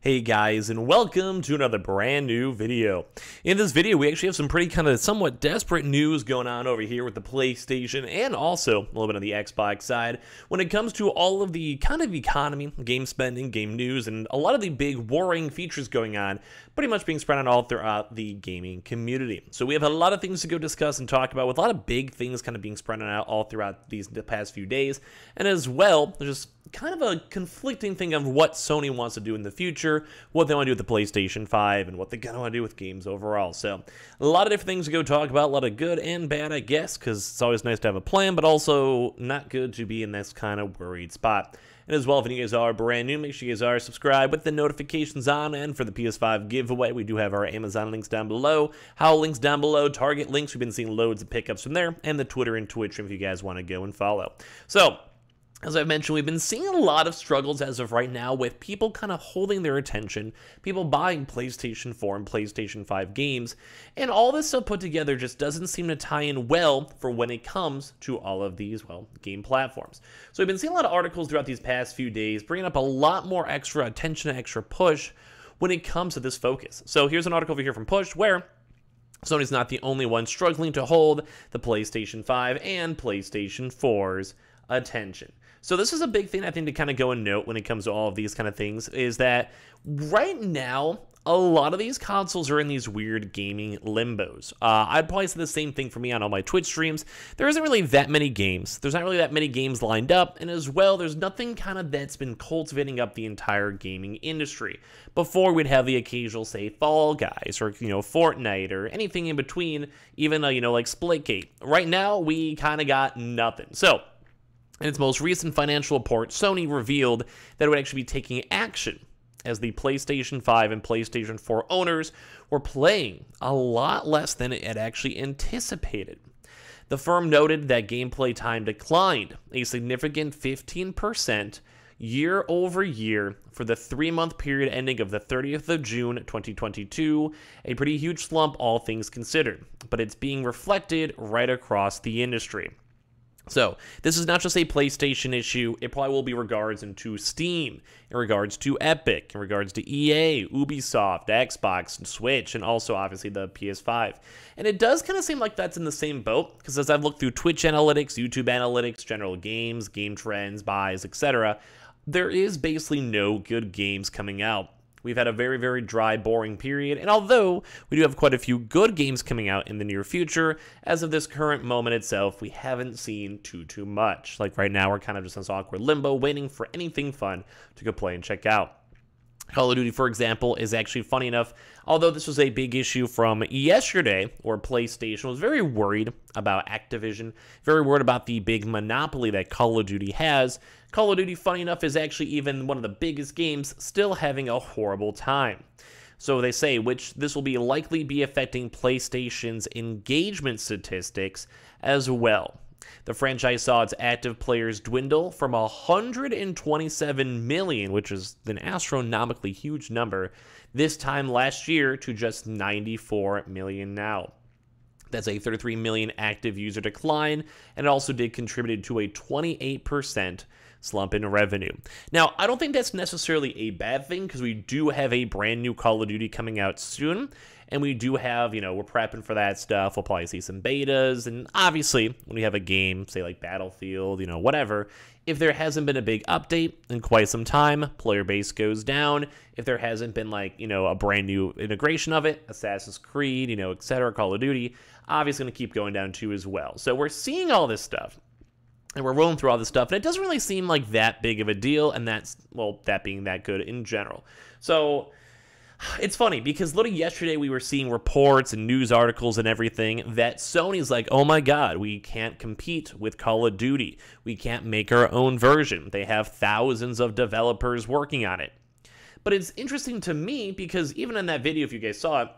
Hey guys, and welcome to another brand new video. In this video, we actually have some pretty somewhat desperate news going on over here with the PlayStation and also a little bit on the Xbox side when it comes to all of the economy, game spending, game news, and a lot of the big warring features going on, pretty much being spread out all throughout the gaming community. So we have a lot of things to go discuss and talk about with a lot of big things being spread out all throughout the past few days, and as well, there's just kind of a conflicting thing of what Sony wants to do in the future, what they want to do with the PlayStation 5, and what they're going to want to do with games overall. So a lot of different things to go talk about, a lot of good and bad, I guess, because it's always nice to have a plan, but also not good to be in this kind of worried spot. And as well, if you guys are brand new, make sure you guys are subscribed with the notifications on. And for the PS5 giveaway, we do have our Amazon links down below, Howl links down below, Target links. We've been seeing loads of pickups from there, and the Twitter and Twitch if you guys want to go and follow. So, as I've mentioned, we've been seeing a lot of struggles as of right now with people kind of holding their attention, people buying PlayStation 4 and PlayStation 5 games, and all this stuff put together just doesn't seem to tie in well for when it comes to all of these, game platforms. So we've been seeing a lot of articles throughout these past few days, bringing up a lot more extra attention and extra push when it comes to this focus. So here's an article over here from Push where Sony's not the only one struggling to hold the PlayStation 5 and PlayStation 4's attention. So this is a big thing I think to kind of go and note when it comes to all of these kind of things is that right now, a lot of these consoles are in these weird gaming limbos. I'd probably say the same thing for me on all my Twitch streams. There isn't really that many games. There's not really that many games lined up, and as well, there's nothing that's been cultivating up the entire gaming industry. Before, we'd have the occasional, say, Fall Guys, or, Fortnite, or anything in between, even, like Splitgate. Right now, we kind of got nothing. So, in its most recent financial report, Sony revealed that it would actually be taking action as the PlayStation 5 and PlayStation 4 owners were playing a lot less than it had actually anticipated. The firm noted that gameplay time declined a significant 15% year over year for the 3-month period ending of the 30th of June 2022, a pretty huge slump all things considered, but it's being reflected right across the industry. So, this is not just a PlayStation issue, it probably will be regards into Steam, in regards to Epic, in regards to EA, Ubisoft, Xbox, and Switch, and also obviously the PS5. And it does kind of seem like that's in the same boat, because as I've looked through Twitch analytics, YouTube analytics, general games, game trends, buys, etc., there is basically no good games coming out. We've had a very, very dry, boring period, and although we do have quite a few good games coming out in the near future, as of this current moment itself, we haven't seen too much. Like right now, we're kind of just in this awkward limbo, waiting for anything fun to go play and check out. Call of Duty, for example, is actually funny enough, although this was a big issue from yesterday, where PlayStation was very worried about Activision, very worried about the big monopoly that Call of Duty has. Call of Duty, funny enough, is actually even one of the biggest games still having a horrible time. So they say, which this will likely be affecting PlayStation's engagement statistics as well. The franchise saw its active players dwindle from 127 million, which is an astronomically huge number, this time last year to just 94 million now. That's a 33 million active user decline, and it also did contribute to a 28% slump in revenue. Now, I don't think that's necessarily a bad thing, because we do have a brand new Call of Duty coming out soon, and we do have, we're prepping for that stuff. We'll probably see some betas, and obviously, when we have a game, say like Battlefield, whatever, if there hasn't been a big update in quite some time, player base goes down. If there hasn't been a brand new integration of it, Assassin's Creed, etc., Call of Duty, obviously going to keep going down too as well. So we're seeing all this stuff, and we're rolling through all this stuff, and it doesn't really seem like that big of a deal, and that being that good in general. So it's funny, because literally yesterday we were seeing reports and news articles and everything that Sony's like, oh my god, we can't compete with Call of Duty. We can't make our own version. They have thousands of developers working on it. But it's interesting to me, because even in that video, if you guys saw it,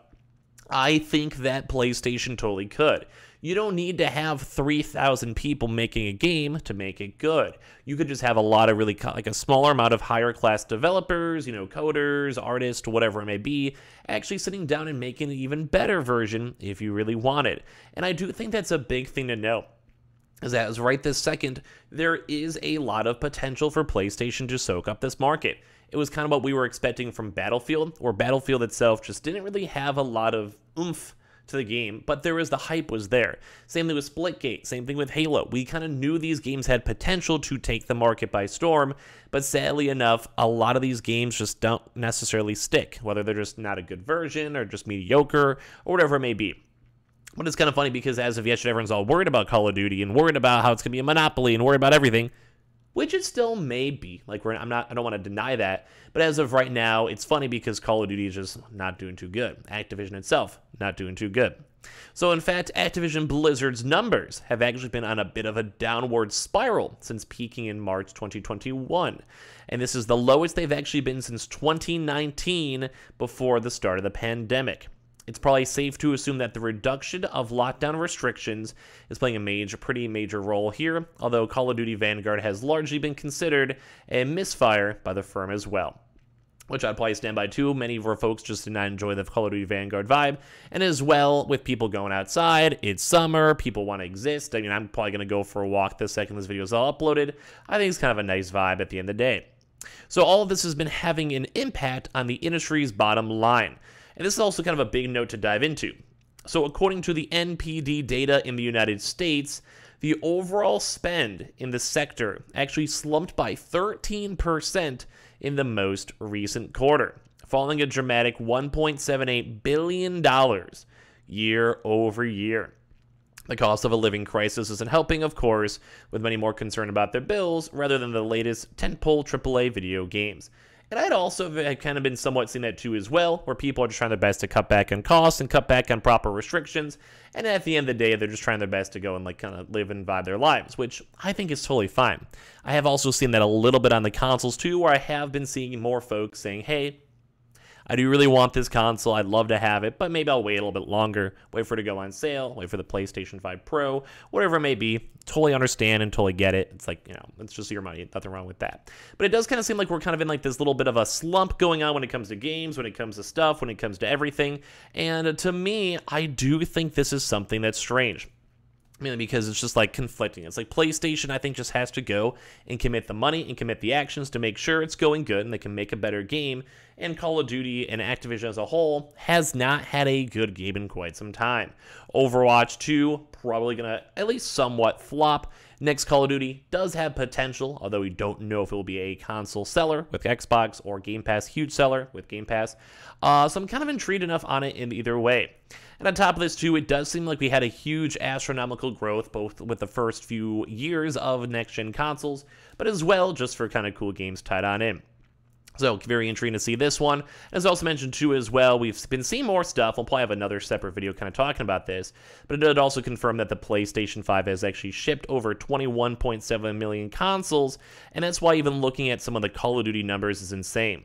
I think that PlayStation totally could. You don't need to have 3,000 people making a game to make it good. You could just have a lot of really, a smaller amount of higher class developers, coders, artists, whatever it may be, actually sitting down and making an even better version if you really want it. And I do think that's a big thing to know. is that as right this second, there is a lot of potential for PlayStation to soak up this market. it was kind of what we were expecting from Battlefield, where Battlefield itself just didn't really have a lot of oomph to the game, but the hype was there. Same thing with Splitgate, same thing with Halo. We kind of knew these games had potential to take the market by storm, but sadly enough, a lot of these games just don't necessarily stick, whether they're just not a good version or just mediocre or whatever it may be. But it's kind of funny because as of yesterday, everyone's all worried about Call of Duty and worried about how it's going to be a monopoly and worried about everything, which it still may be. Like, I don't want to deny that, but as of right now, it's funny because Call of Duty is just not doing too good. Activision itself, not doing too good. So in fact, Activision Blizzard's numbers have actually been on a bit of a downward spiral since peaking in March 2021. And this is the lowest they've actually been since 2019 before the start of the pandemic. It's probably safe to assume that the reduction of lockdown restrictions is playing a pretty major role here, although Call of Duty Vanguard has largely been considered a misfire by the firm as well, which I'd probably stand by too. Many of our folks just did not enjoy the Call of Duty Vanguard vibe, and as well, with people going outside, it's summer, people want to exist. I mean, I'm probably going to go for a walk the second this video is all uploaded. I think it's kind of a nice vibe at the end of the day. So all of this has been having an impact on the industry's bottom line. And this is also kind of a big note to dive into. So according to the NPD data in the United States, the overall spend in the sector actually slumped by 13% in the most recent quarter, falling a dramatic $1.78 billion year over year. The cost of a living crisis isn't helping, of course, with many more concerned about their bills rather than the latest tentpole AAA video games. And I'd also kind of been somewhat seeing that too as well, where people are just trying their best to cut back on costs and cut back on proper restrictions. And at the end of the day, they're just trying their best to go and kind of live and vibe their lives, which I think is totally fine. I have also seen that a little bit on the consoles too, where I have been seeing more folks saying, hey, I do really want this console, I'd love to have it, but maybe I'll wait a little bit longer, wait for it to go on sale, wait for the PlayStation 5 Pro, whatever it may be. Totally understand and totally get it. It's like, it's just your money, nothing wrong with that. But it does kind of seem like we're kind of in like this little bit of a slump going on when it comes to games, when it comes to stuff, when it comes to everything. And to me, I do think this is something that's strange. Mainly because it's just like conflicting. It's like PlayStation, I think, just has to go and commit the money and commit the actions to make sure it's going good and they can make a better game. And Call of Duty and Activision as a whole has not had a good game in quite some time. Overwatch 2, probably going to at least somewhat flop. Next Call of Duty does have potential, although we don't know if it will be a console seller with Xbox or Game Pass huge seller with Game Pass. So I'm kind of intrigued enough on it in either way. And on top of this too, it does seem like we had a huge astronomical growth both with the first few years of next-gen consoles, but as well just for kind of cool games tied on in. So very intriguing to see this one. As also mentioned too as well, we've been seeing more stuff. We'll probably have another separate video kind of talking about this, but it did also confirm that the PlayStation 5 has actually shipped over 21.7 million consoles, and that's why even looking at some of the Call of Duty numbers is insane.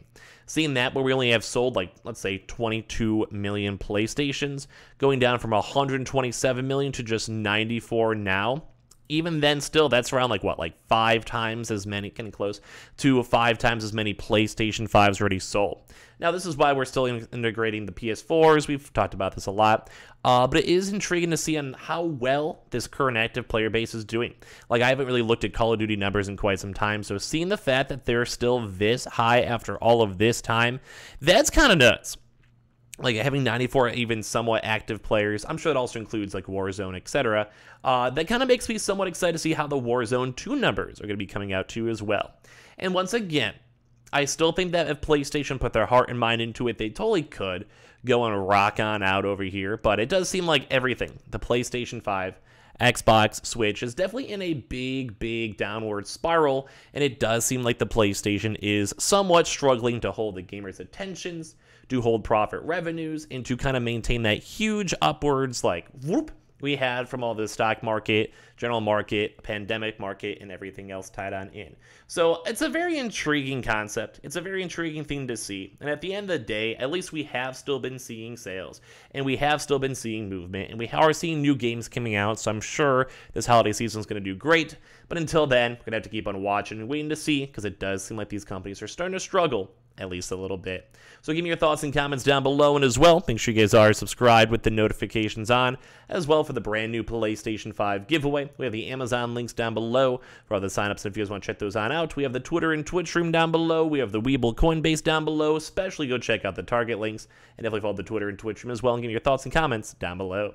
Seeing that, where we only have sold, like, let's say 22 million PlayStations, going down from 127 million to just 94 now. Even then, still, that's around, like, what, like 5 times as many, getting close to 5 times as many PlayStation 5s already sold. Now, this is why we're still integrating the PS4s. We've talked about this a lot. But it is intriguing to see on how well this current active player base is doing. Like, I haven't really looked at Call of Duty numbers in quite some time, so seeing the fact that they're still this high after all of this time, that's kind of nuts. Like, having 94 even somewhat active players, I'm sure it also includes, like, Warzone, etc. That kind of makes me somewhat excited to see how the Warzone 2 numbers are going to be coming out, too, as well. And once again, I still think that if PlayStation put their heart and mind into it, they totally could go and rock on out over here. But it does seem like everything, the PlayStation 5, Xbox, Switch, is definitely in a big downward spiral. And it does seem like the PlayStation is somewhat struggling to hold the gamers' attentions, to hold profit revenues, and to kind of maintain that huge upwards, like, whoop, we had from all the stock market, general market, pandemic market, and everything else tied on in. So it's a very intriguing concept. It's a very intriguing thing to see. And at the end of the day, at least we have still been seeing sales, and we have still been seeing movement, and we are seeing new games coming out. So I'm sure this holiday season is going to do great. But until then, we're going to have to keep on watching and waiting to see, because it does seem like these companies are starting to struggle at least a little bit. So give me your thoughts and comments down below, and as well, make sure you guys are subscribed with the notifications on, as well for the brand new PlayStation 5 giveaway. We have the Amazon links down below for all the signups, and if you guys want to check those on out. We have the Twitter and Twitch stream down below. We have the Weeble Coinbase down below. Especially go check out the Target links, and definitely follow the Twitter and Twitch stream as well, and give me your thoughts and comments down below.